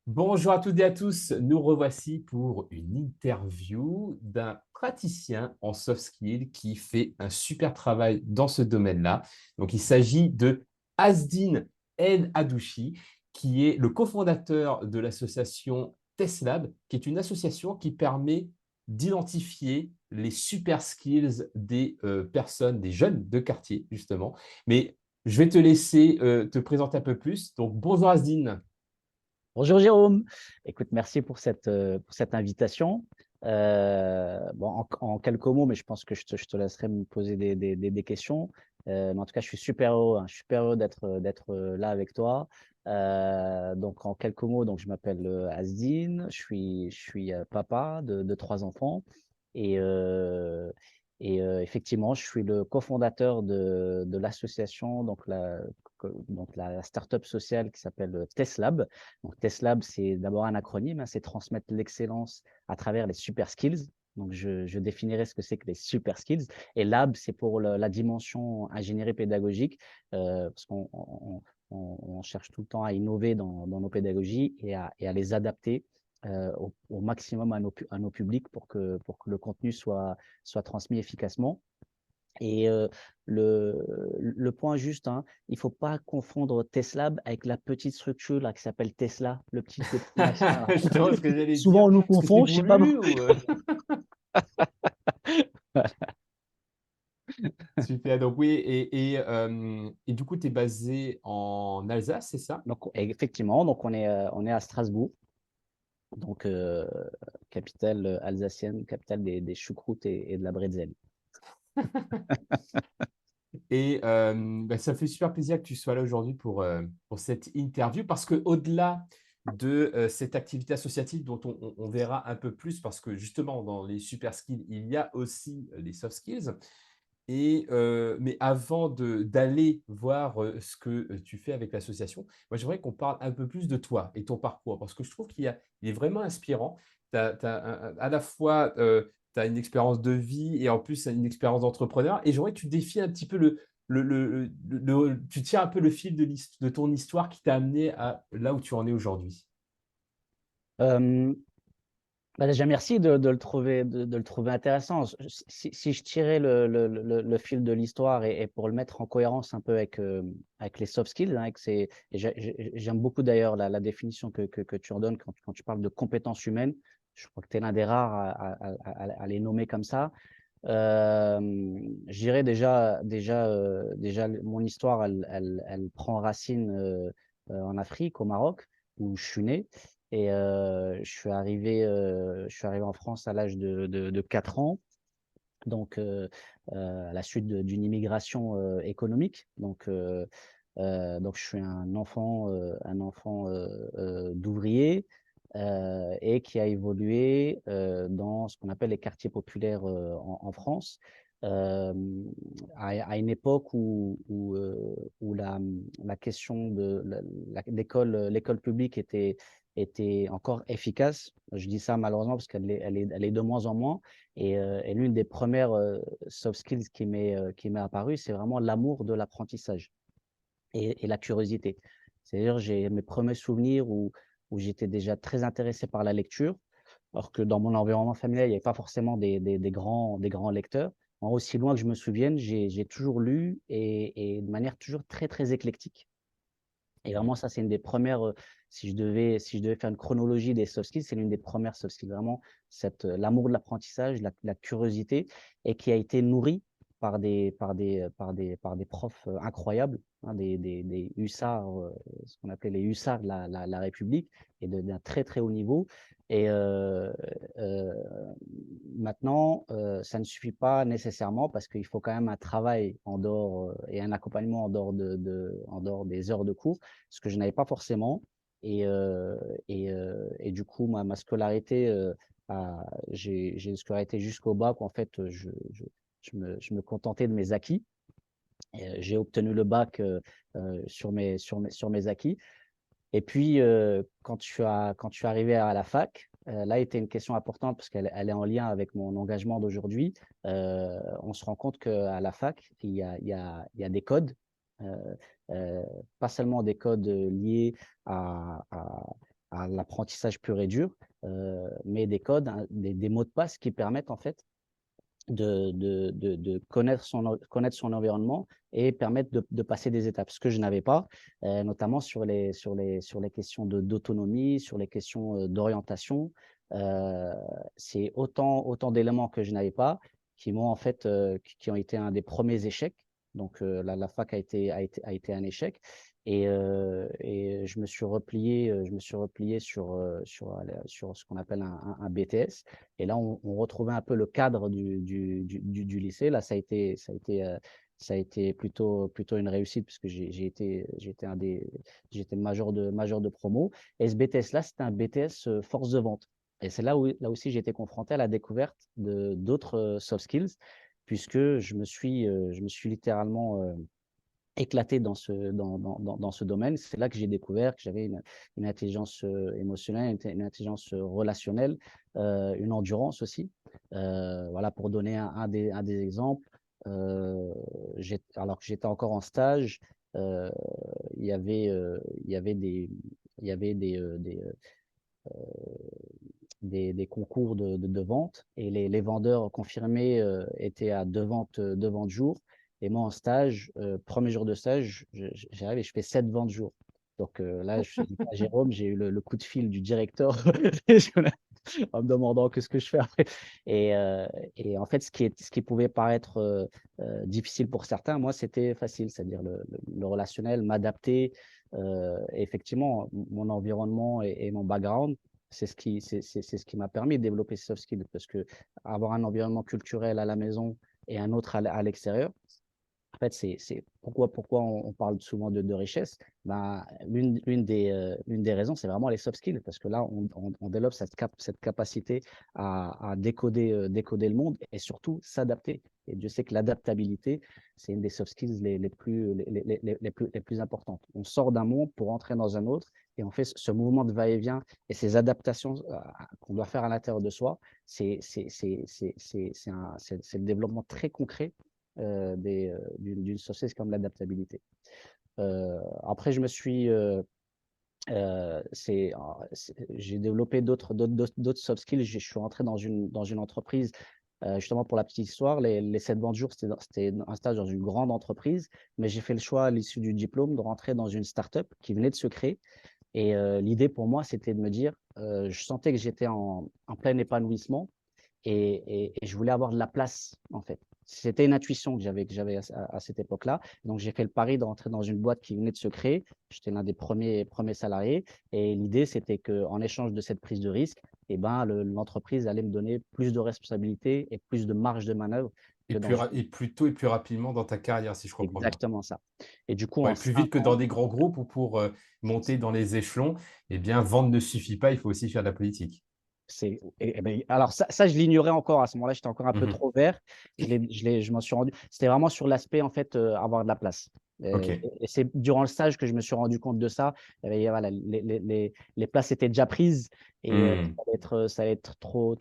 Bonjour à toutes et à tous, nous revoici pour une interview d'un praticien en soft skills qui fait un super travail dans ce domaine-là. Donc, il s'agit de Asdin El Adouchi, qui est le cofondateur de l'association TESLab, qui est une association qui permet d'identifier les super skills des personnes, des jeunes de quartier, justement. Mais je vais te laisser te présenter un peu plus. Donc, bonjour Asdin. Bonjour Jérôme. Écoute, merci pour cette invitation. Bon, en quelques mots, mais je pense que je te laisserai me poser des questions. Mais en tout cas, je suis super heureux, hein, je suis super heureux d'être là avec toi. Donc, en quelques mots, donc, je m'appelle Asdine, je suis papa de trois enfants. Et, euh, Effectivement, je suis le cofondateur de l'association, donc la start-up sociale qui s'appelle TESLab. Donc, TESLab, c'est d'abord un acronyme, hein, c'est transmettre l'excellence à travers les super skills. Donc, je définirai ce que c'est que les super skills. Et lab, c'est pour la dimension ingénierie pédagogique, parce qu'on cherche tout le temps à innover dans nos pédagogies et à les adapter au maximum à nos publics pour que le contenu soit transmis efficacement. Et le point juste, hein, il ne faut pas confondre TESLab avec la petite structure là, qui s'appelle Tesla, le petit machin là. Justement, ce que j'allais Souvent, dire. on nous Est-ce que c'est confond, je ne sais pas voulu pourquoi. ou Super. Donc oui, et du coup, tu es basé en Alsace, c'est ça? Donc, effectivement, donc on est à Strasbourg, donc capitale alsacienne, capitale des choucroutes et de la bretzel. Et bah, ça fait super plaisir que tu sois là aujourd'hui pour cette interview parce qu'au-delà de cette activité associative dont on verra un peu plus, parce que justement, dans les super skills, il y a aussi les soft skills. Mais avant d'aller voir ce que tu fais avec l'association, moi j'aimerais qu'on parle un peu plus de toi et ton parcours, parce que je trouve il est vraiment inspirant. À la fois, tu as une expérience de vie et en plus une expérience d'entrepreneur. Et j'aimerais que tu défies un petit peu tu tiens un peu le fil de ton histoire qui t'a amené à là où tu en es aujourd'hui. Euh, Bah déjà, merci de le trouver intéressant. Si je tirais le fil de l'histoire et pour le mettre en cohérence un peu avec les soft skills, hein, j'aime beaucoup d'ailleurs la définition que tu redonnes quand tu parles de compétences humaines. Je crois que tu es l'un des rares à les nommer comme ça. Je dirais déjà, mon histoire, elle prend racine en Afrique, au Maroc, où je suis né. Et je suis arrivé en France à l'âge de 4 ans, donc à la suite d'une immigration économique. Donc, je suis un enfant d'ouvrier et qui a évolué dans ce qu'on appelle les quartiers populaires en France. euh, à une époque où la question de l'école publique était encore efficace. Je dis ça malheureusement parce elle est de moins en moins. Et l'une des premières soft skills qui m'est apparue, c'est vraiment l'amour de l'apprentissage et la curiosité. C'est-à-dire, j'ai mes premiers souvenirs où j'étais déjà très intéressé par la lecture, alors que dans mon environnement familial, il n'y avait pas forcément des grands lecteurs. Moi, aussi loin que je me souvienne, j'ai toujours lu et de manière toujours très, très éclectique. Et vraiment, ça, c'est une des premières, si je devais faire une chronologie des soft skills, c'est l'une des premières soft skills, vraiment, l'amour de l'apprentissage, la curiosité, et qui a été nourrie par des profs incroyables, hein, des hussards, ce qu'on appelait les hussards de la République, et d'un très, très haut niveau. Et euh, Maintenant, ça ne suffit pas nécessairement parce qu'il faut quand même un travail en dehors et un accompagnement en dehors des heures de cours, ce que je n'avais pas forcément. Et du coup, ma scolarité, j'ai une scolarité jusqu'au bac où en fait, je me contentais de mes acquis. J'ai obtenu le bac sur mes acquis. Et puis, quand je suis arrivé à la fac, là était une question importante parce elle est en lien avec mon engagement d'aujourd'hui. On se rend compte qu'à la fac, il y a des codes, euh, pas seulement des codes liés à, à, à l'apprentissage pur et dur, mais des codes, hein, des mots de passe qui permettent en fait de connaître son environnement et permettre de passer des étapes. Ce que je n'avais pas, notamment sur les questions d'autonomie, sur les questions d'orientation. C'est autant d'éléments que je n'avais pas qui m'ont en fait, qui ont été un des premiers échecs. Donc la fac a été un échec. Et je me suis replié sur ce qu'on appelle un BTS. Et là, on retrouvait un peu le cadre du lycée. Là, ça a été plutôt une réussite puisque j'étais major de promo. Et ce BTS-là, c'était un BTS force de vente. Et c'est là aussi, j'ai été confronté à la découverte d'autres soft skills puisque je me suis littéralement éclaté dans ce domaine. C'est là que j'ai découvert que j'avais une intelligence émotionnelle, une intelligence relationnelle, une endurance aussi. Voilà, pour donner un des exemples, alors que j'étais encore en stage, euh, il y avait il y avait des concours de vente et les vendeurs confirmés étaient à deux ventes jour. Et moi, en stage, premier jour de stage, j'arrive et je fais 7 ventes jour. Donc là, je suis à Jérôme, j'ai eu le coup de fil du directeur en me demandant qu'est-ce que je fais après. Et, euh, et en fait, ce qui pouvait paraître difficile pour certains, moi, c'était facile, c'est-à-dire le relationnel, m'adapter. Effectivement, mon environnement et mon background, c'est ce qui m'a permis de développer ces soft skills parce que avoir un environnement culturel à la maison et un autre à l'extérieur, en fait, pourquoi on parle souvent de richesse. Ben, l'une des raisons, c'est vraiment les soft skills, parce que là, on développe cette capacité à décoder, décoder le monde et surtout s'adapter. Et Dieu sait que l'adaptabilité, c'est une des soft skills les plus importantes. On sort d'un monde pour entrer dans un autre et on fait ce mouvement de va-et-vient et ces adaptations qu'on doit faire à l'intérieur de soi, c'est le développement très concret d'une société comme l'adaptabilité. Après, je me suis, j'ai développé d'autres soft skills. Je suis rentré dans une entreprise, justement pour la petite histoire. Les 7 ventes jours, c'était un stage dans une grande entreprise, mais j'ai fait le choix à l'issue du diplôme de rentrer dans une start-up qui venait de se créer. Et l'idée pour moi, c'était de me dire, je sentais que j'étais en plein épanouissement et je voulais avoir de la place, en fait. C'était une intuition que j'avais à cette époque-là. Donc, j'ai fait le pari de rentrer dans une boîte qui venait de se créer. J'étais l'un des premiers salariés. Et l'idée, c'était qu'en échange de cette prise de risque, eh ben, l'entreprise allait me donner plus de responsabilités et plus de marge de manœuvre que dans une... Et plus tôt et plus rapidement dans ta carrière, si je comprends bien. Exactement ça. Et du coup, Ouais, en plus 5 vite que dans ans, des grands groupes où pour monter dans les échelons, eh bien, vendre ne suffit pas, il faut aussi faire de la politique. Ben, alors ça, je l'ignorais encore à ce moment-là, j'étais encore un peu Mhm. trop vert. Je m'en suis rendu. C'était vraiment sur l'aspect, en fait, avoir de la place. Ok. Et c'est durant le stage que je me suis rendu compte de ça. Voilà, les places étaient déjà prises et Hmm. ça allait être trop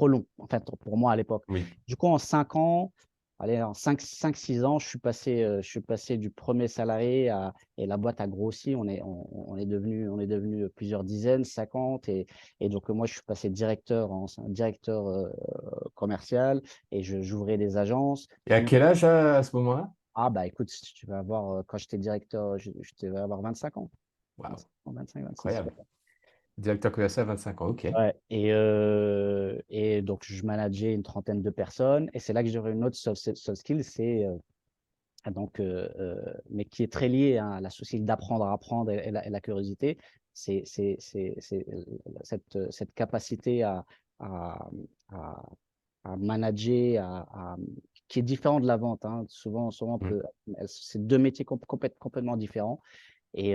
long, en fait, pour moi à l'époque. Oui. Du coup, en 5 ans, allez, en 6 ans, je suis passé du premier salarié et la boîte a grossi. On est devenu plusieurs dizaines, 50. Et donc, moi, je suis passé directeur commercial et j'ouvrais des agences. Et à Puis, quel âge à ce moment-là? ah, bah écoute, tu vas avoir, quand j'étais directeur, je devais avoir 25 ans. Waouh, 26. incroyable. Directeur commercial à 25 ans, ok. Ouais. Et donc, je manageais une trentaine de personnes. Et c'est là que j'aurais une autre soft skill, mais qui est très liée à la société d'apprendre à apprendre et la curiosité. C'est cette capacité à, à, à manager, qui est différent de la vente. Hein. Souvent Hmm. c'est deux métiers complètement différents. Et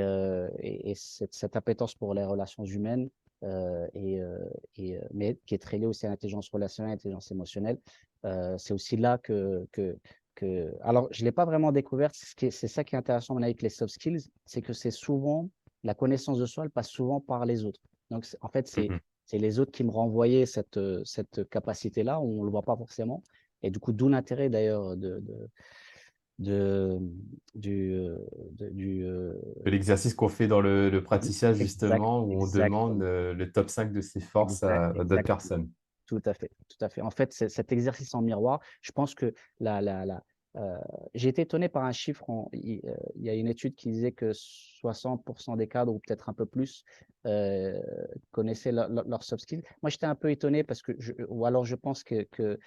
cette appétence pour les relations humaines, mais qui est très liée aussi à l'intelligence relationnelle, l'intelligence émotionnelle. C'est aussi là alors, je ne l'ai pas vraiment découvert. C'est ça qui est intéressant avec les soft skills, c'est que c'est souvent, la connaissance de soi, elle passe souvent par les autres. Donc, en fait, Mhm. c'est les autres qui me renvoyaient cette capacité-là, on ne le voit pas forcément. Et du coup, d'où l'intérêt d'ailleurs de, du, du De l'exercice qu'on fait dans le praticiel, justement, où on demande exactement, le top 5 de ses forces à d'autres exactement. personnes. Tout à fait, tout à fait. En fait, cet exercice en miroir, je pense que heu, j'ai été étonné par un chiffre il y a une étude qui disait que 60 des cadres ou peut-être un peu plus, heu, connaissaient leurs soft skills. Moi, j'étais un peu étonné parce que ou alors je pense qu'ils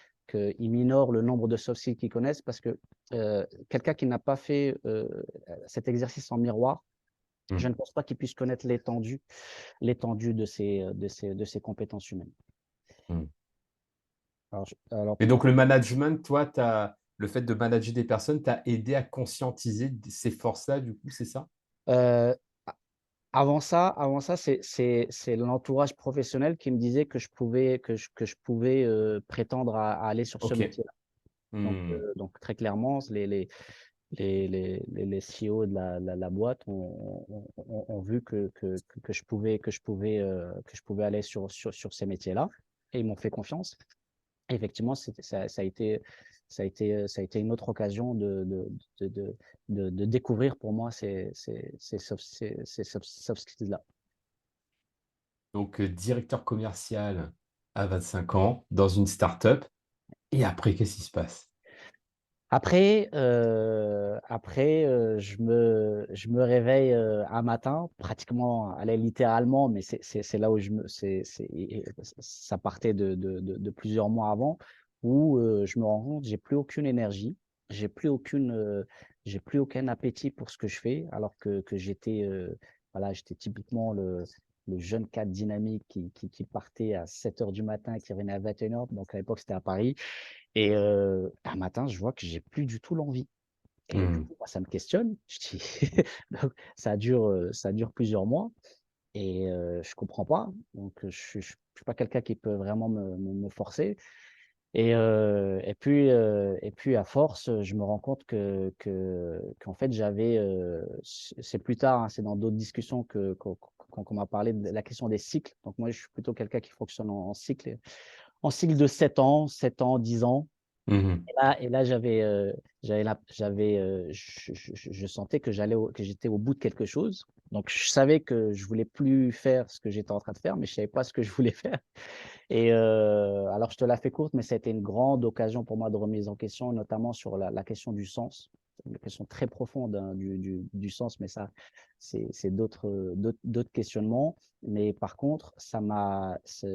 minorent le nombre de soft skills qu'ils connaissent parce que, quelqu'un qui n'a pas fait, cet exercice en miroir, je Mm. ne pense pas qu'il puisse connaître l'étendue de ses compétences humaines. Mm. Alors Et pour donc, le management, toi, le fait de manager des personnes t'a aidé à conscientiser ces forces-là, du coup, c'est ça? heu, avant ça, c'est l'entourage professionnel qui me disait que je pouvais, prétendre à aller sur ce OK. métier-là. Mm. Donc très clairement, les CEO de la boîte ont vu que je pouvais aller sur ces métiers-là et ils m'ont fait confiance. Effectivement, ça a été une autre occasion de de de découvrir pour moi ces soft skills-là. Donc, directeur commercial à 25 ans, dans une start-up. Et après, qu'est-ce qui se passe? Je me réveille, un matin, pratiquement, allez, littéralement, mais c'est là où je me c'est ça partait de plusieurs mois avant, où, je me rends compte, j'ai plus aucune énergie, j'ai plus aucune, j'ai plus aucun appétit pour ce que je fais, alors que j'étais, voilà, j'étais typiquement le jeune cadre dynamique qui partait à 7 heures du matin, qui revenait à 21 heures. Donc à l'époque, c'était à Paris. Et un matin, je vois que j'ai plus du tout l'envie et du Mm. coup, bah, ça me questionne. Je dis donc ça dure plusieurs mois et je comprends pas. Donc je suis pas quelqu'un qui peut vraiment me forcer et puis à force, je me rends compte qu'en fait j'avais, c'est plus tard, hein, c'est dans d'autres discussions qu'on m'a parlé de la question des cycles. Donc moi, je suis plutôt quelqu'un qui fonctionne en cycle de 7 ans, 10 ans. Mhm. Et là, je sentais que j'étais au bout de quelque chose. Donc je savais que je voulais plus faire ce que j'étais en train de faire, mais je savais pas ce que je voulais faire. Et alors je te la fais courte, mais ça a été une grande occasion pour moi de remise en question, notamment sur la question du sens. Une question très profonde, hein, du sens, mais ça, c'est d'autres questionnements. Mais par contre,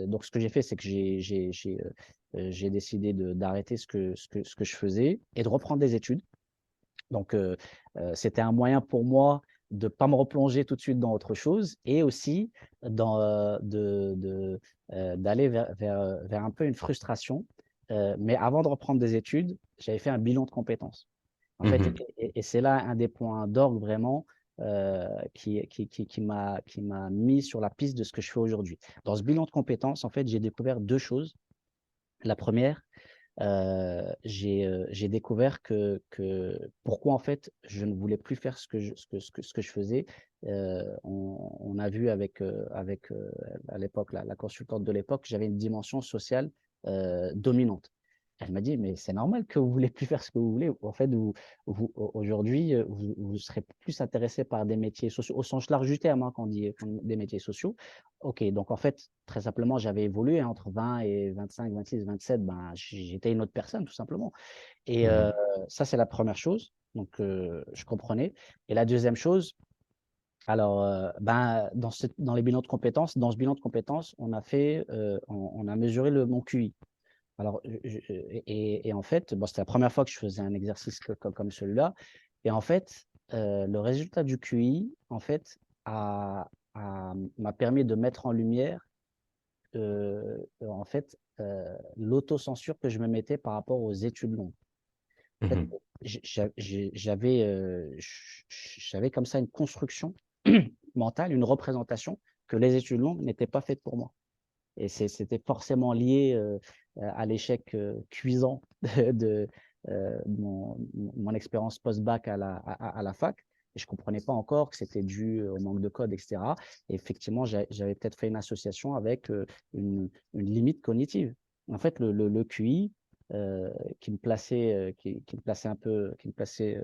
donc ce que j'ai fait, c'est que j'ai décidé d'arrêter ce que je faisais et de reprendre des études. Donc, c'était un moyen pour moi de pas me replonger tout de suite dans autre chose et aussi d'aller vers un peu une frustration. Mais avant de reprendre des études, j'avais fait un bilan de compétences. En fait, Mhm. et c'est là un des points d'orgue vraiment, qui m'a mis sur la piste de ce que je fais aujourd'hui. Dans ce bilan de compétences, en fait, j'ai découvert 2 choses. La première, j'ai découvert pourquoi en fait je ne voulais plus faire ce que je faisais. On a vu à l'époque la consultante de l'époque, j'avais une dimension sociale, dominante. Elle m'a dit: «Mais c'est normal que vous voulez plus faire ce que vous voulez. En fait, aujourd'hui, vous serez plus intéressé par des métiers sociaux», au sens large du terme, hein, quand on dit des métiers sociaux. OK, donc en fait, très simplement, j'avais évolué, hein, entre 20 et 25, 26, 27, ben, j'étais une autre personne tout simplement et Mhm. ça, c'est la première chose, donc je comprenais et la deuxième chose, alors, ben, dans les bilans de compétences, dans ce bilan de compétences, on a mesuré mon QI. Alors, et en fait, bon, c'était la première fois que je faisais un exercice comme celui-là et en fait, le résultat du QI, en fait, m'a permis de mettre en lumière, en fait, l'autocensure que je me mettais par rapport aux études longues. En fait, Mhm. j'avais comme ça une construction mentale, une représentation que les études longues n'étaient pas faites pour moi et c'était forcément lié, à l'échec, cuisant de, mon expérience post-bac à la fac et je comprenais pas encore que c'était dû au manque de code et cetera. Et effectivement, j'avais peut-être fait une association avec, une limite cognitive. En fait, le QI, qui me plaçait un peu, qui me plaçait,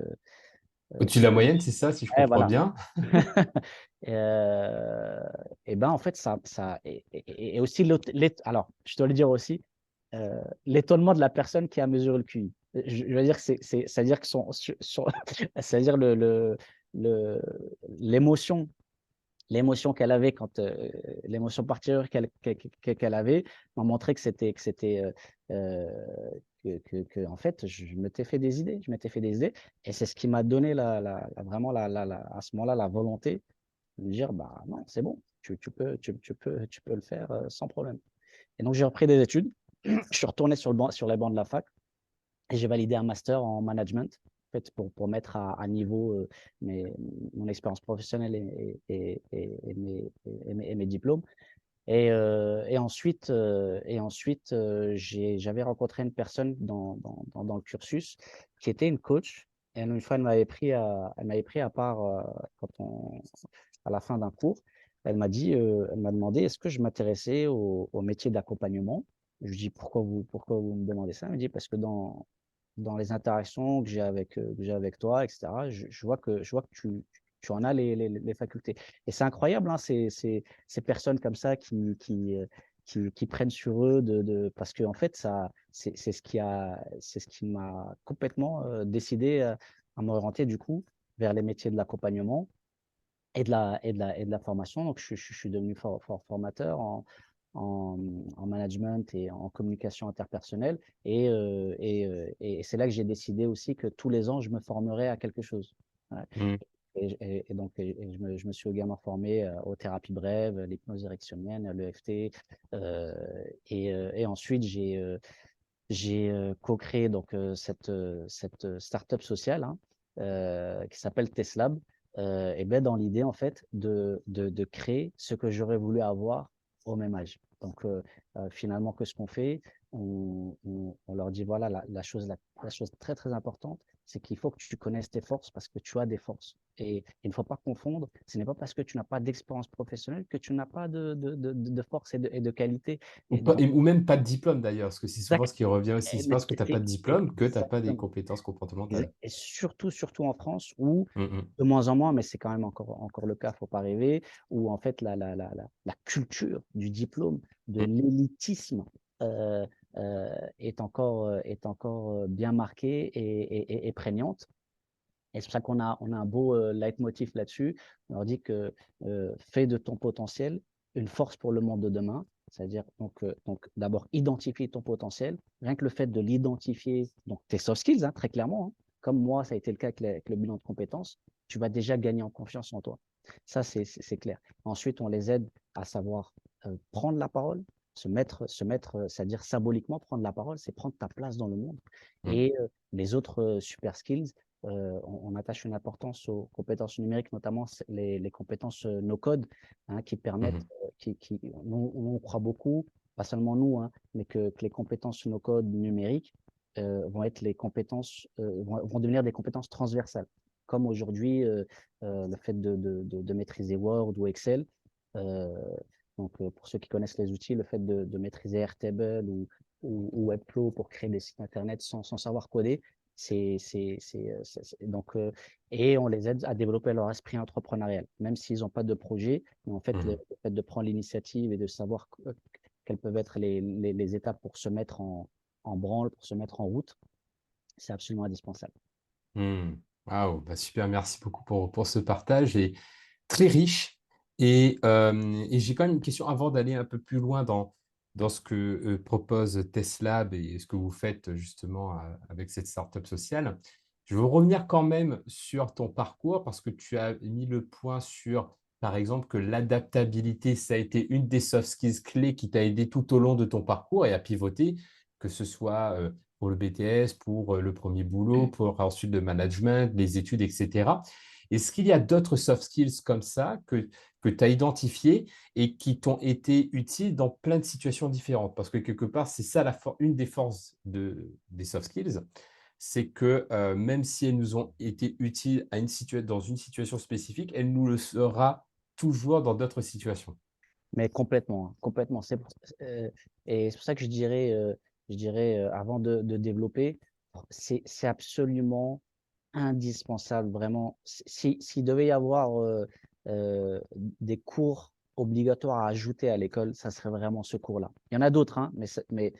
Au-dessus de la moyenne, c'est ça, si je ouais, comprends voilà. bien? Et ben, en fait, et aussi alors, je dois le dire aussi, l'étonnement de la personne qui a mesuré le QI. Je veux dire que c'est-à-dire que c'est-à-dire le l'émotion l'émotion qu'elle avait l'émotion particulière qu'elle avait m'a montré en fait, je m'étais fait des idées, et c'est ce qui m'a donné vraiment à ce moment-là, la volonté de me dire, bah non, c'est bon, tu peux le faire sans problème. Et donc, j'ai repris des études, je suis retourné sur les bancs de la fac, et j'ai validé un master en management, en fait, pour mettre à niveau mon expérience professionnelle et mes diplômes. Et ensuite, j'avais rencontré une personne dans le cursus qui était une coach. Et une fois, elle m'avait pris à part à la fin d'un cours. Elle m'a demandé est-ce que je m'intéressais au métier d'accompagnement. Je lui dis pourquoi vous me demandez ça? Elle me dit parce que dans les interactions que j'ai avec toi, etc., je vois que tu en as les facultés. Et c'est incroyable, hein, ces personnes comme ça qui prennent sur eux parce que en fait, c'est ce qui m'a complètement décidé à m'orienter du coup vers les métiers de l'accompagnement et de la formation. Donc, je suis devenu formateur en management et en communication interpersonnelle. Et c'est là que j'ai décidé aussi que tous les ans, je me formerais à quelque chose. Ouais. Mmh. Je me suis également formé aux thérapies brèves, l'hypnose érectionnelle, l'EFT. Et ensuite, j'ai co-créé donc cette start-up sociale, hein, qui s'appelle Teslab, et ben dans l'idée en fait de créer ce que j'aurais voulu avoir au même âge. Donc finalement, que ce qu'on fait, on leur dit voilà la chose très très importante, c'est qu'il faut que tu connaisses tes forces parce que tu as des forces. Et il ne faut pas confondre, ce n'est pas parce que tu n'as pas d'expérience professionnelle que tu n'as pas de force et de qualité. Ou Et pas donc, et ou même pas de diplôme d'ailleurs, parce que c'est souvent ce qui revient aussi. C'est mais parce que tu as pas de diplôme que tu as pas des exactement. compétences comportementales. Et surtout en France où, Mmh mh. de moins en moins, mais c'est quand même encore le cas, faut pas rêver, où en fait la culture du diplôme, de Mmh. l'élitisme, heu est encore, bien marquée et prégnante. Et c'est pour ça on a un beau, leitmotiv là-dessus. On leur dit que, «Fais de ton potentiel une force pour le monde de demain». C'est-à-dire donc d'abord identifier ton potentiel. Rien que le fait de l'identifier, donc tes soft skills, hein, très clairement, hein, comme moi ça a été le cas avec le bilan de compétences, tu vas déjà gagner en confiance en toi. Ça c'est clair. Ensuite, on les aide à savoir, prendre la parole, c'est-à-dire symboliquement prendre la parole, c'est prendre ta place dans le monde. Mmh. Et les autres, super skills, on attache une importance aux compétences numériques, notamment les compétences no code, hein, qui Mmh permettent, mh. nous, on croit beaucoup, pas seulement nous, hein, mais que les compétences no code numériques vont être les compétences, vont devenir des compétences transversales. Comme aujourd'hui, le fait de maîtriser Word ou Excel. euh, pour ceux qui connaissent les outils, le fait de maîtriser Airtable ou Webflow pour créer des sites internet sans savoir coder, donc, et on les aide à développer leur esprit entrepreneurial, même s'ils n'ont pas de projet. Mais en fait, Mmh. le fait de prendre l'initiative et de savoir quelles peuvent être les étapes pour se mettre en branle, pour se mettre en route, c'est absolument indispensable. Mmh. Waouh, bah, super, merci beaucoup pour ce partage et très riche et j'ai quand même une question avant d'aller un peu plus loin dans ce que, propose Teslab et ce que vous faites justement, avec cette start-up sociale. Je veux revenir quand même sur ton parcours parce que tu as mis le point sur, par exemple, que l'adaptabilité, ça a été une des soft skills clés qui t'a aidé tout au long de ton parcours et à pivoter, que ce soit, pour le BTS, pour, le premier boulot, pour ensuite le management, les études et cetera. Est-ce qu'il y a d'autres soft skills comme ça que tu as identifiées et qui t'ont été utiles dans plein de situations différentes? Parce que quelque part, c'est ça une des forces des soft skills, c'est que, même si elles nous ont été utiles dans une situation spécifique, elle nous le sera toujours dans d'autres situations. Mais complètement, hein, complètement. Et c'est pour ça que je dirais, je dirais, avant de développer, c'est absolument indispensable, vraiment. S'il devait y avoir, des cours obligatoires à ajouter à l'école, ça serait vraiment ce cours-là. Il y en a d'autres, hein, mais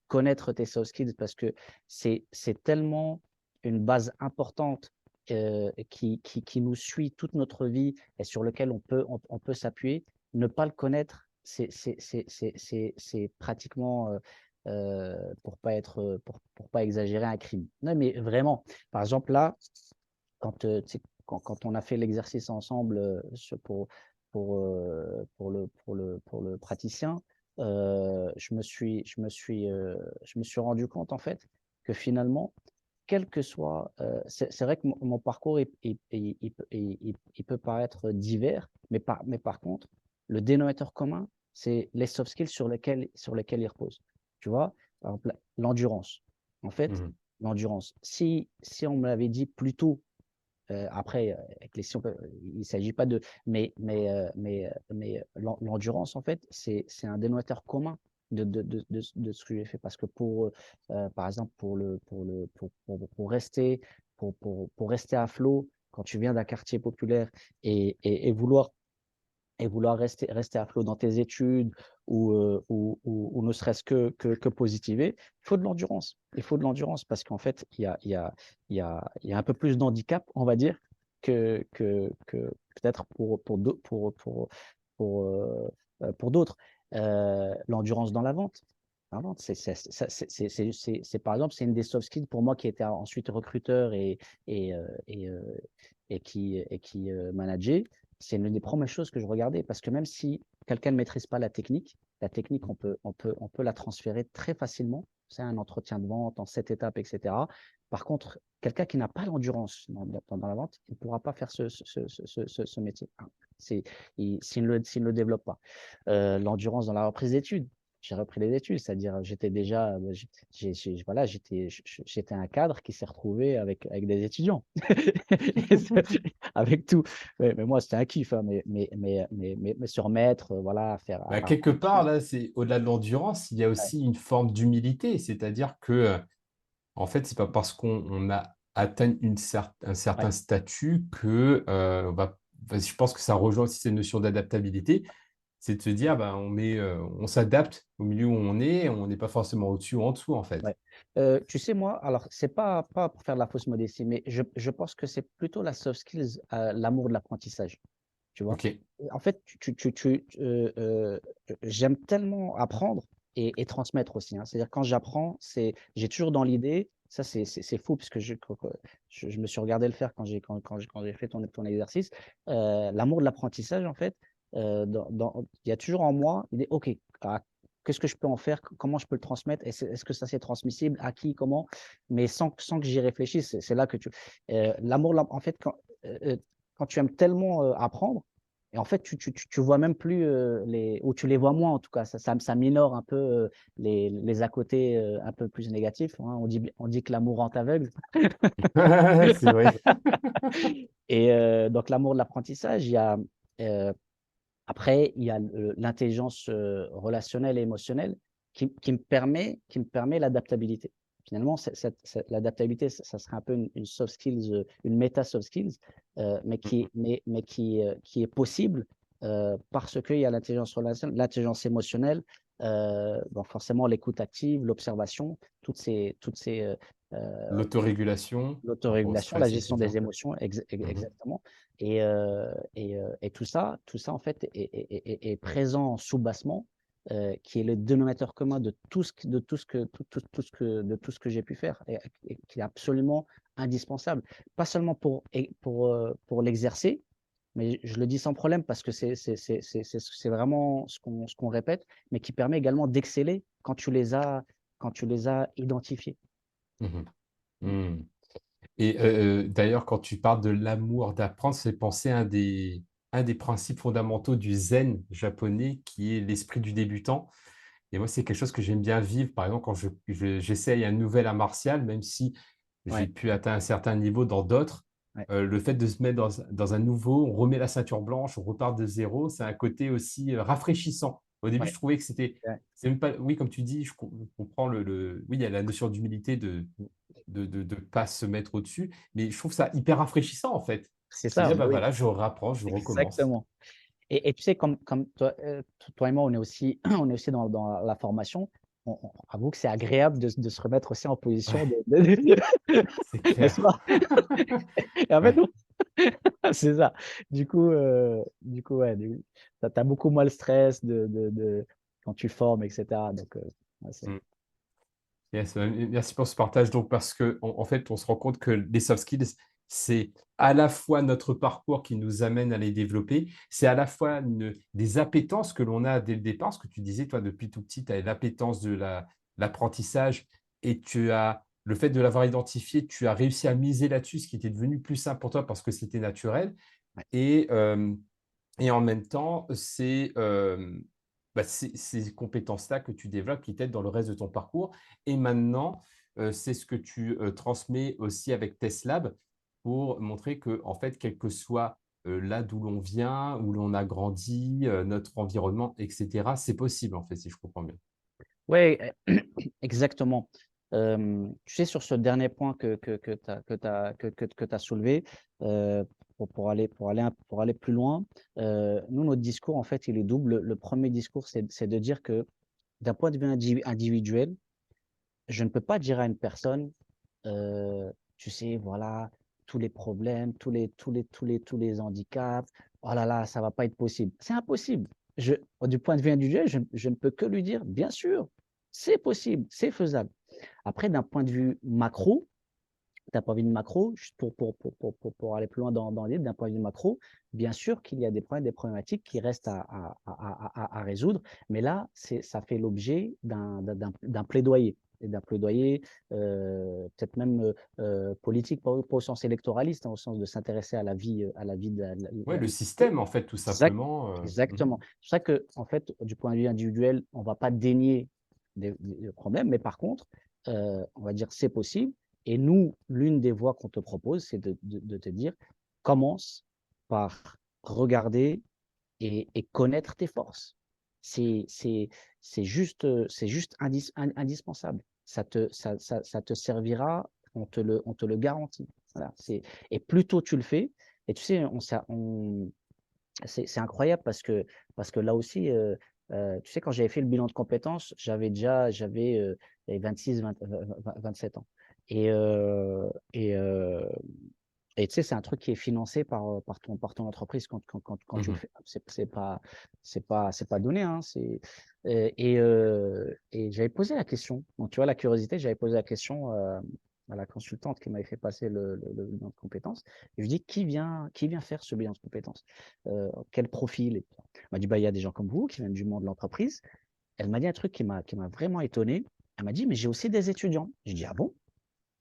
connaître tes soft skills parce que c'est tellement une base importante, qui nous suit toute notre vie et sur lequel on peut s'appuyer. Ne pas le connaître, c'est pratiquement, pour pas être, pour pas exagérer, un crime. Non, mais vraiment. Par exemple, là, tu sais, quand on a fait l'exercice ensemble, pour le praticien, je me suis rendu compte, en fait, que finalement, quel que soit, c'est vrai que mon parcours, il peut paraître divers, mais par contre, le dénominateur commun, c'est les soft skills sur lesquels il repose. Tu vois? Par exemple, l'endurance. En fait, Mhm. l'endurance, si on me l'avait dit plus tôt, après, avec les si on peut il ne s'agit pas de l'endurance, en fait, c'est un dénominateur commun de ce que j'ai fait. Parce que par exemple, pour rester à flot, quand tu viens d'un quartier populaire et vouloir rester à flot dans tes études ou ne serait-ce que positiver, il faut de l'endurance. Il faut de l'endurance parce qu'en fait, il y a un peu plus d'handicap, on va dire, que peut-être pour d'autres. L'endurance dans la vente. La vente, par exemple, c'est une des soft skills pour moi qui était ensuite recruteur et, euh, et, euh, et qui manageait. C'est une des premières choses que je regardais parce que même si quelqu'un ne maîtrise pas la technique, on peut la transférer très facilement. C'est un entretien de vente en 7 étapes, etc. Par contre, quelqu'un qui n'a pas l'endurance dans la vente, il ne pourra pas faire ce métier. S'il ne le développe pas. L'endurance dans la reprise d'études. J'ai repris les études, c'est-à-dire j'étais déjà, voilà, j'étais un cadre qui s'est retrouvé avec des étudiants, avec tout. Mais moi, c'était un kiff, hein, mais se remettre, voilà, faire. Bah, quelque part, là, c'est au-delà de l'endurance, il y a Ouais, aussi une forme d'humilité. C'est-à-dire que, en fait, c'est pas parce qu'on a atteint un ouais, certain statut que je pense que ça rejoint aussi cette notion d'adaptabilité. C'est de se dire, bah, on s'adapte au milieu où on est, on n'est pas forcément au-dessus ou en dessous, en fait. ouais. Tu sais, moi, alors, c'est pas pour faire de la fausse modestie, mais je pense que c'est plutôt la soft skills, l'amour de l'apprentissage. Tu vois? OK. En fait, j'aime tellement apprendre et transmettre aussi, hein. C'est-à-dire quand j'apprends, j'ai toujours dans l'idée, ça c'est fou puisque je me suis regardé le faire quand j'ai fait ton exercice, l'amour de l'apprentissage en fait, il y a toujours en moi l'idée: «OK, ah, qu'est-ce que je peux en faire? Comment je peux le transmettre? Est-ce que ça c'est transmissible? À qui? Comment?» Mais sans que j'y réfléchisse, c'est là que l'amour de en fait, quand tu aimes tellement, apprendre et en fait, tu vois même plus, ou tu les vois moins en tout cas, ça minore un peu, les à côté, un peu plus négatifs, hein. On dit que l'amour rend aveugle C'est vrai. et donc l'amour de l'apprentissage, heu, après il y a l'intelligence, relationnelle et émotionnelle qui me permet l'adaptabilité. Finalement, l'adaptabilité, ça serait un peu une soft skills, une méta soft skills, Mmh. qui est possible, parce qu'il y a l'intelligence relationnelle, l'intelligence émotionnelle, donc forcément l'écoute active, l'observation, toutes ces, L'autorégulation par rapport au l'autorégulation, la stress, gestion des etc. émotions, Mmh. exactement et tout ça en fait est présent sous-bassement, qui est le dénominateur commun de tout ce que j'ai pu faire et qui est absolument indispensable. Pas seulement pour l'exercer, mais je le dis sans problème parce que c'est vraiment ce qu'on répète, mais qui permet également d'exceller quand tu les as identifiés. Mmh. Mmh. Mmh. Et d'ailleurs, quand tu parles de l'amour d'apprendre, c'est penser à un des principes fondamentaux du zen japonais qui est l'esprit du débutant. Et moi, c'est quelque chose que j'aime bien vivre. Par exemple, quand j'essaye un nouvel art martial, même si j'ai Ouais, pu atteindre un certain niveau dans d'autres, ouais, le fait de se mettre dans un nouveau, on remet la ceinture blanche, on repart de zéro, c'est un côté aussi rafraîchissant Au début, ouais, je trouvais que c'était, ouais, c'est même pas, oui, comme tu dis, je comprends oui, il y a la notion d'humilité de pas se mettre au-dessus, mais je trouve ça hyper rafraîchissant, en fait. c'est Se ça, dire, bah bah oui, voilà, je rapprends, je recommence. exactement. Et tu sais, comme toi, toi et moi, on est aussi on est aussi dans la formation. On avoue que c'est agréable de se remettre aussi en position Ouais, de c'est n'est-ce clair. pas? Et en fait, Ouais. nous c'est ça. Ouais, tu as beaucoup moins le stress de quand tu formes et cetera, donc ouais, c'est Mmh. Yes, merci pour ce partage. Donc, parce que en fait, on se rend compte que les soft skills, c'est à la fois notre parcours qui nous amène à les développer, c'est à la fois des appétences que l'on a dès le départ. Ce que tu disais, toi, depuis tout petit, tu as l'appétence de l'apprentissage et tu as le fait de l'avoir identifié, tu as réussi à miser là-dessus, ce qui était devenu plus simple pour toi parce que c'était naturel. ouais. Et, et en même temps, c'est bah, ces compétences-là que tu développes qui t'aident dans le reste de ton parcours. Et maintenant, c'est ce que tu transmets aussi avec TestLab pour montrer que, en fait, quel que soit là d'où l'on vient, où l'on a grandi, notre environnement, etc., c'est possible, en fait, si je comprends bien. Ouais, exactement. Tu sais, sur ce dernier point que tu as soulevé, pour aller plus loin, nous, notre discours, en fait, il est double. Le 1er discours, c'est de dire que, d'un point de vue individuel, je ne peux pas dire à une personne, tu sais, voilà, tous les problèmes, tous les handicaps, oh là là, ça va pas être possible. C'est impossible. Du point de vue individuel, je ne peux que lui dire, bien sûr, c'est possible, c'est faisable. Après, d'un point de vue macro, juste pour aller plus loin dans l'idée, d'un point de vue macro, bien sûr qu'il y a des problèmes, des problématiques qui restent à résoudre, mais là, ça fait l'objet d'un plaidoyer, et d'un plaidoyer peut-être même politique, pas au sens électoraliste, hein, au sens de s'intéresser à la vie de Ouais, le système, en fait, tout Exact, simplement. Mmh. exactement. C'est pour ça que, en fait, du point de vue individuel, on ne va pas dénier des problèmes, mais par contre, on va dire c'est possible. Et nous, l'une des voies qu'on te propose, c'est de te dire, commence par regarder et connaître tes forces. C'est c'est c'est juste indispensable. Ça te servira, on te le garantit. Voilà, et plus tôt tu le fais, et tu sais, c'est incroyable parce que là aussi, tu sais, quand j'avais fait le bilan de compétences, j'avais 26, 27 ans. Et, heu et heu et tu sais, c'est un truc qui est financé par ton entreprise quand tu le Mmh. fais. C'est pas donné, hein, et j'avais posé la question. Donc tu vois, la curiosité, j'avais posé la question, à la consultante qui m'avait fait passer le bilan de compétences. Et je lui dis: qui vient faire ce bilan de compétences? Quel profil?» Et elle m'a dit: «Bah, il y a des gens comme vous qui viennent du monde de l'entreprise». Elle m'a dit un truc qui m'a vraiment étonné. Elle m'a dit: «Mais j'ai aussi des étudiants». J'ai dit: «Ah bon?»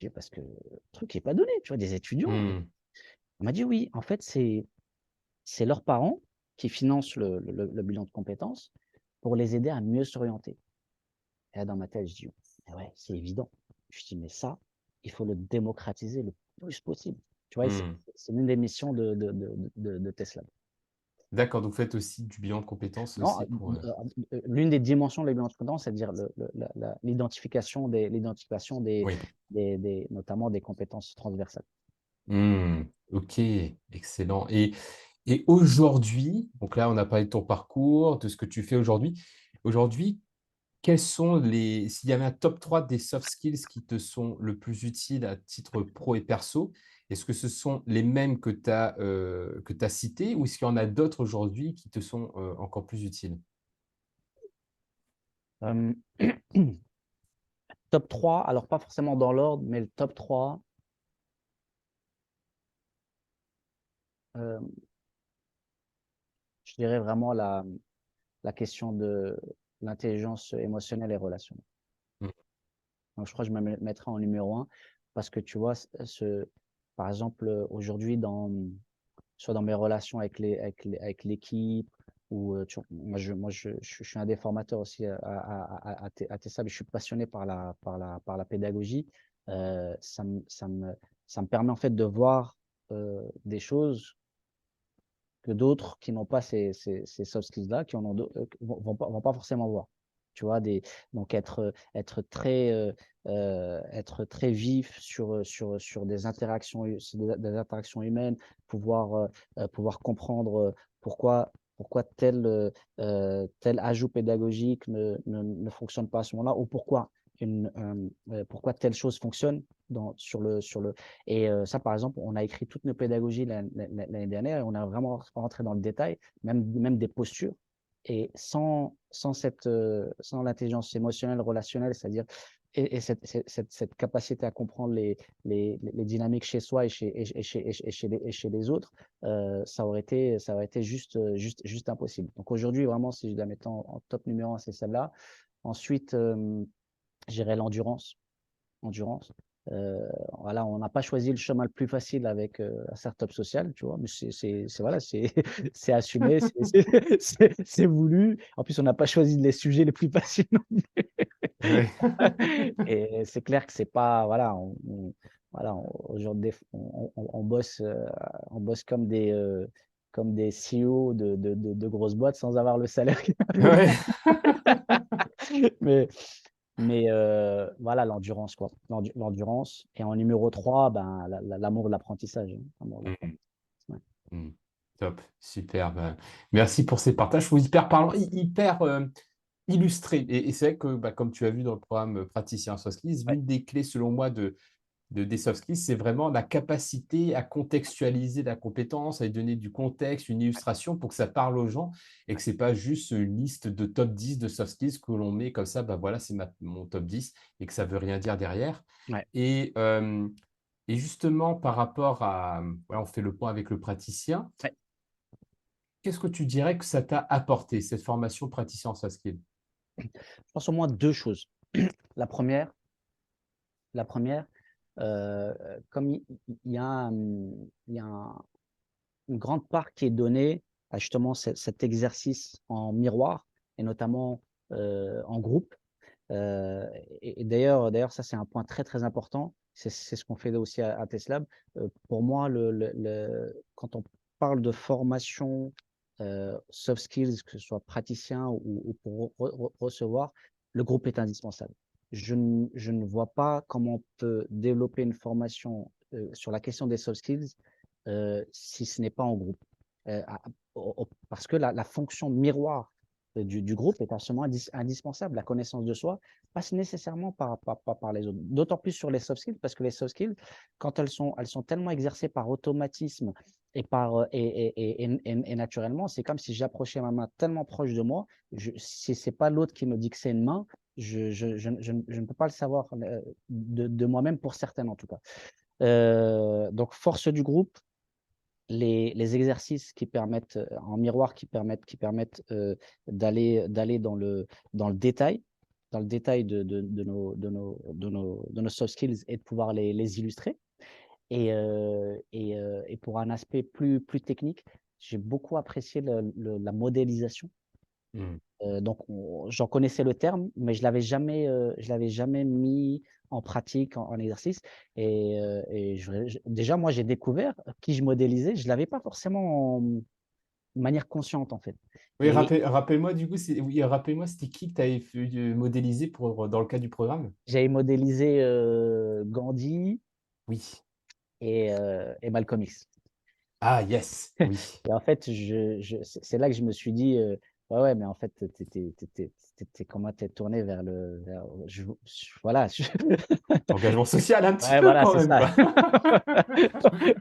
J'ai dit: «Parce que le truc est pas donné, tu vois? Des étudiants?» Mmh. Elle m'a dit: «Oui, en fait, c'est leurs parents qui financent le bilan de compétences pour les aider à mieux s'orienter». Et là, dans ma tête, je dis: «Ah ouais, c'est évident». Je dis: «Mais ça, il faut le démocratiser le plus possible». Tu vois? Et Mmh. c'est l'une des missions de Tesla. D'accord, donc faites aussi du bilan de compétences Non, aussi pour, l'une des dimensions de la bilan de compétences, c'est-à-dire l'identification oui. notamment des compétences transversales. Mmh. OK, excellent. Et aujourd'hui, donc là, on a parlé de ton parcours, de ce que tu fais aujourd'hui. Aujourd'hui, quels sont s'il y avait un top 3 des soft skills qui te sont le plus utiles à titre pro et perso, est-ce que ce sont les mêmes que tu as cités ou est-ce qu'il y en a d'autres aujourd'hui qui te sont, encore plus utiles? Hem, top 3, alors pas forcément dans l'ordre, mais le top 3, hem, je dirais vraiment la question de l'intelligence émotionnelle et relationnelle. Mmh. Donc je crois que je me mettrais en numéro un parce que tu vois, par exemple, aujourd'hui soit dans mes relations avec l'équipe ou, je suis un des formateurs aussi, à TESAB, je suis passionné par la pédagogie. Heu, ça me ça me ça me permet en fait de voir, des choses que d'autres qui n'ont pas ces soft skills-là, qui en ont vont pas forcément voir. Tu vois, donc être très vif sur des interactions, sur des interactions humaines, pouvoir comprendre pourquoi tel ajout pédagogique ne fonctionne pas à ce moment-là, ou pourquoi telle chose fonctionne sur le. Et ça, par exemple, on a écrit toutes nos pédagogies l'année dernière et on a vraiment rentré dans le détail, même des postures. Et sans l'intelligence émotionnelle, relationnelle, c'est-à-dire et cette capacité à comprendre les dynamiques chez soi et chez les autres, ça aurait été juste impossible. Donc aujourd'hui, vraiment, si je dois mettre en top numéro 1, c'est celle-là. Ensuite, j'irai l'endurance. Endurance. Voilà, on n'a pas choisi le chemin le plus facile avec la startup sociale, tu vois, mais voilà, c'est assumé, c'est voulu. En plus, on n'a pas choisi les sujets les plus faciles. Ouais. Et c'est clair que c'est pas, voilà, voilà, aujourd'hui, on bosse comme des CEO de grosses boîtes sans avoir le salaire. Ouais. Mais, voilà, l'endurance, quoi. L'endurance. Et en numéro 3, ben, l'amour de l'apprentissage, hein. L'amour de Mhm. l'apprentissage, ouais. Mhm. Top, super. Ben, merci pour ces partages. Je trouve hyper parlant, hyper illustré. Et c'est vrai que, bah, comme tu as vu dans le programme Praticien Soft Skills, Ouais, l'une des clés, selon moi, des soft skills, c'est vraiment la capacité à contextualiser la compétence, à lui donner du contexte, une illustration pour que ça parle aux gens et que ce n'est pas juste une liste de top 10 de soft skills que l'on met comme ça, bah voilà, c'est mon top 10 et que ça ne veut rien dire derrière. ouais. Et, euh, et justement, par rapport à, voilà, on fait le point avec le praticien, Ouais. qu'est-ce que tu dirais que ça t'a apporté, cette formation praticien en soft skills? Je pense au moins deux choses. La première, la première, comme il y a, il y a une grande part qui est donnée à justement cet exercice en miroir et notamment en groupe. Et d'ailleurs, ça, c'est un point très, très important. C'est ce qu'on fait aussi à TESLab. Pour moi, quand on parle de formation soft skills, que ce soit praticien ou pour recevoir, le groupe est indispensable. Je ne vois pas comment on peut développer une formation sur la question des soft skills si ce n'est pas en groupe. Parce que la fonction miroir du groupe est absolument indispensable. La connaissance de soi passe nécessairement par les autres. D'autant plus sur les soft skills, parce que les soft skills, quand elles sont tellement exercées par automatisme et naturellement, c'est comme si j'approchais ma main tellement proche de moi. Si ce n'est pas l'autre qui me dit que c'est une main, je ne peux pas le savoir de moi-même, pour certaines en tout cas. Donc, force du groupe, les exercices qui permettent, en miroir, d'aller dans le détail, de nos soft skills et de pouvoir les illustrer. Et pour un aspect plus technique, j'ai beaucoup apprécié la modélisation. Hmm. Donc, j'en connaissais le terme, mais je l'avais jamais mis en pratique, en exercice. Et déjà, moi, j'ai découvert qui je modélisais. Je ne l'avais pas forcément de manière consciente, en fait. Oui, Et rappelle-moi du coup, oui, rappelle-moi, c'était qui que tu avais modélisé dans le cadre du programme? j'avais modélisé Gandhi Oui. et Malcolm X. Ah, yes, oui. Et en fait, c'est là que je me suis dit, ouais, ouais, mais en fait, comment t'es tourné vers voilà. Engagement social un petit Ouais, peu voilà, quand c'est même, ça. quoi.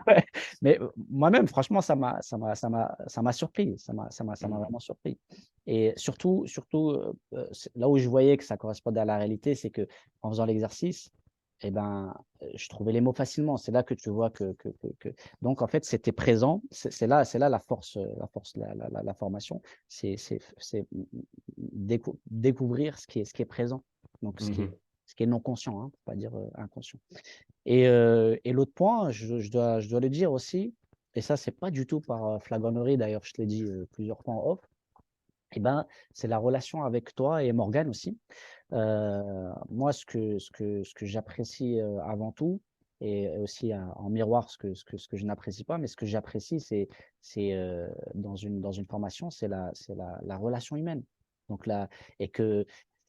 Ouais, mais moi-même, franchement, ça m'a surpris. Ça m'a Mm, vraiment surpris. Et surtout là où je voyais que ça correspondait à la réalité, c'est que en faisant l'exercice, eh ben, je trouvais les mots facilement. C'est là que tu vois donc, en fait, c'était présent. C'est là la formation. C'est découvrir ce qui est présent. Donc, mhm, ce qui est non conscient, hein, pour pas dire inconscient. Et l'autre point, je dois le dire aussi, et ça, c'est pas du tout par flagornerie, d'ailleurs, je te l'ai dit plusieurs fois en off, eh ben, c'est la relation avec toi et Morgane aussi. Moi, ce que j'apprécie avant tout, et aussi en miroir ce que je n'apprécie pas. Mais ce que j'apprécie, dans une formation, c'est la relation humaine. Donc là, et que,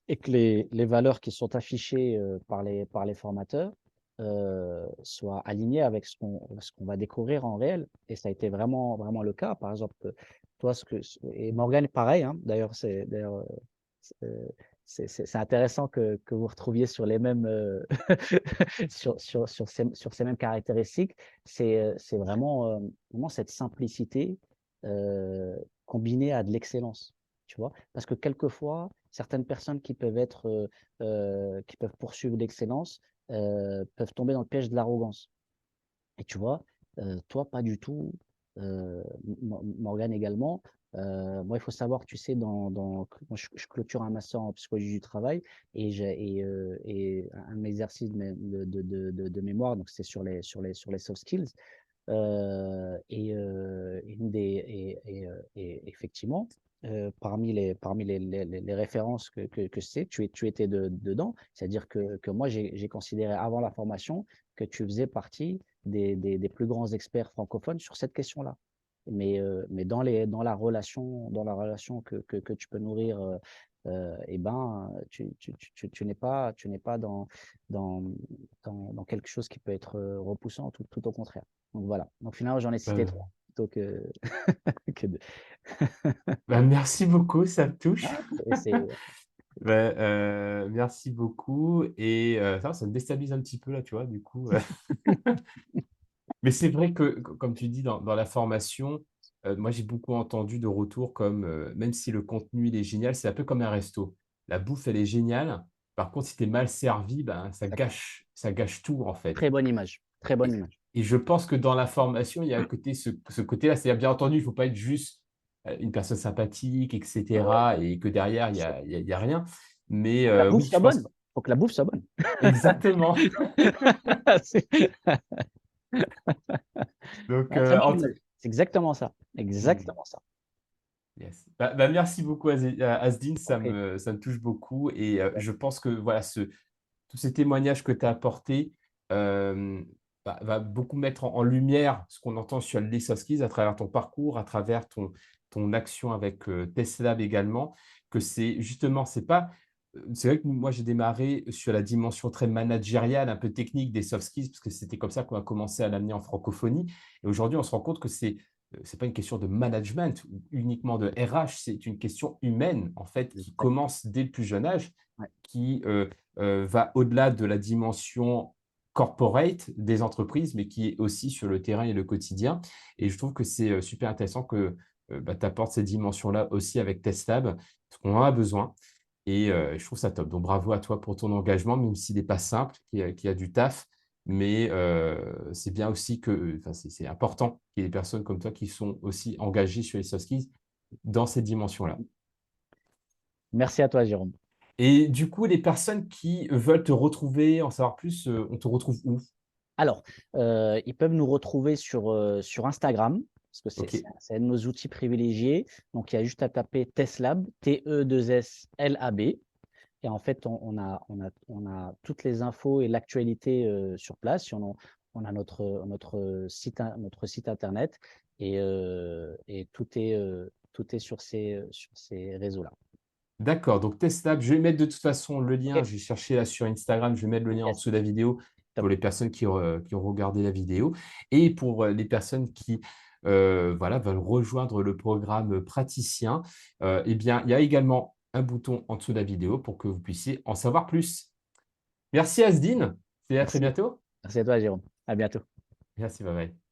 et que les valeurs qui sont affichées par les formateurs soient alignées avec ce qu'on va découvrir en réel. Et ça a été vraiment, vraiment le cas. Par exemple, toi, et Morgane, pareil, hein, euh, c'est intéressant que vous retrouviez sur les mêmes, sur ces mêmes caractéristiques. C'est vraiment cette simplicité euh, combinée à de l'excellence, tu vois. Parce que quelquefois, certaines personnes qui peuvent poursuivre l'excellence peuvent tomber dans le piège de l'arrogance. Et tu vois, toi, pas du tout. Morgane également. Moi, il faut savoir, tu sais, moi, je clôture un master en psychologie du travail et un exercice de mémoire, donc c'est sur les soft skills. Et effectivement, parmi les références que c'est, tu étais dedans. C'est-à-dire que moi, j'ai considéré avant la formation que tu faisais partie des plus grands experts francophones sur cette question-là. Mais dans la relation que tu peux nourrir, eh ben, tu n'es pas dans quelque chose qui peut être repoussant, tout au contraire. Donc voilà. Donc finalement, j'en ai cité Euh, trois plutôt que, que deux. Bah, merci beaucoup, ça me touche. Ah, c'est Merci beaucoup. Et ça me déstabilise un petit peu là, tu vois, du coup. Mais c'est vrai que, comme tu dis, dans la formation, moi j'ai beaucoup entendu de retours comme, même si le contenu il est génial, c'est un peu comme un resto. La bouffe, elle est géniale. Par contre, si tu es mal servi, ben, d'accord. ça gâche tout en fait. Très bonne image. Très bonne Et, image. et je pense que dans la formation, il y a un côté, ce côté-là, c'est-à-dire bien entendu, il ne faut pas être juste une personne sympathique, etc. et que derrière, il y a rien. Mais Faut que la bouffe oui, je soit pense bonne. Faut que la bouffe soit bonne. exactement. C'est Donc, ah, très bonne image. C'est exactement ça. hmm. Exactement ça. Yes. Merci beaucoup, Asdine, Ok. ça me touche beaucoup et je pense que voilà, tous ces témoignages que tu as apportés va beaucoup mettre en lumière ce qu'on entend sur les soft skills à travers ton parcours, à travers ton action avec TestLab également, que c'est justement, c'est vrai que moi j'ai démarré sur la dimension très managériale, un peu technique des soft skills, parce que c'était comme ça qu'on a commencé à l'amener en francophonie. Et aujourd'hui, on se rend compte que c'est pas une question de management ou uniquement de RH, c'est une question humaine, en fait, qui Exactement. commence dès le plus jeune âge, Ouais. qui va au-delà de la dimension corporate des entreprises, mais qui est aussi sur le terrain et le quotidien. Et je trouve que c'est super intéressant que tu apportes cette dimension-là aussi avec TestLab, parce qu'on en a besoin. Et je trouve ça top. Donc bravo à toi pour ton engagement, même s'il n'est pas simple, qu'il y a du taf. Mais c'est bien aussi que, enfin, c'est important qu'il y ait des personnes comme toi qui sont aussi engagées sur les soft skills dans cette dimension-là. Merci à toi, Jérôme. Et du coup, les personnes qui veulent te retrouver, en savoir plus, on te retrouve où? Alors, ils peuvent nous retrouver sur Instagram, parce que c'est Ok, c'est c'est un de nos outils privilégiés. Donc, il y a juste à taper TESLAB, T-E-2-S-L-A-B. Et en fait, on a toutes les infos et l'actualité sur place. On a notre site internet et tout est sur ces réseaux-là. d'accord. Donc, TestLab, je vais mettre de toute façon le lien. OK, J'ai cherché là sur Instagram, je vais mettre le lien en yes, dessous de la vidéo top. pour les personnes qui ont regardé la vidéo. Et pour les personnes qui voilà, veulent rejoindre le programme praticien, eh bien, il y a également un bouton en dessous de la vidéo pour que vous puissiez en savoir plus. Merci Asdine et à très Merci. bientôt. Merci à toi, Jérôme. À bientôt. Merci, bye bye.